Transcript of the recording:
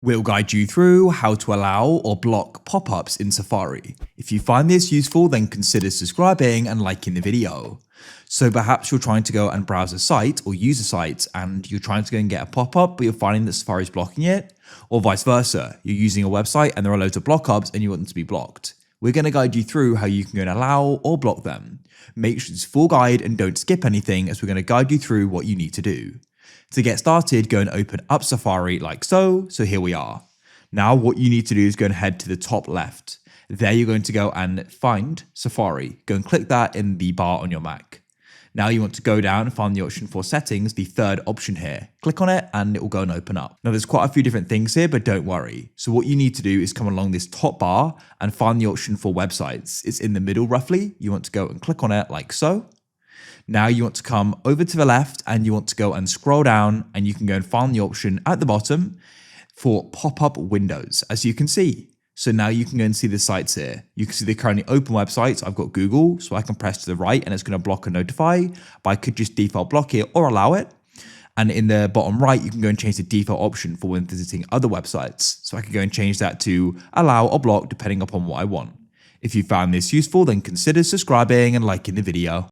We'll guide you through how to allow or block pop-ups in Safari. If you find this useful, then consider subscribing and liking the video. So perhaps you're trying to go and browse a site or use a site and you're trying to go and get a pop-up, but you're finding that Safari is blocking it, or vice versa. You're using a website and there are loads of block-ups and you want them to be blocked. We're going to guide you through how you can go and allow or block them. Make sure it's full guide and don't skip anything, as we're going to guide you through what you need to do. To get started, go and open up Safari like so. So here we are. Now what you need to do is go and head to the top left. There you're going to go and find Safari. Go and click that in the bar on your Mac. Now you want to go down and find the option for settings, the third option here. Click on it and it will go and open up. Now there's quite a few different things here, but don't worry. So what you need to do is come along this top bar and find the option for websites. It's in the middle roughly. You want to go and click on it like so. Now you want to come over to the left and you want to go and scroll down and you can go and find the option at the bottom for pop-up windows, as you can see. So now you can go and see the sites here. You can see the currently open websites. I've got Google, so I can press to the right and it's going to block and notify, but I could just default block it or allow it. And in the bottom right, you can go and change the default option for when visiting other websites. So I can go and change that to allow or block depending upon what I want. If you found this useful, then consider subscribing and liking the video.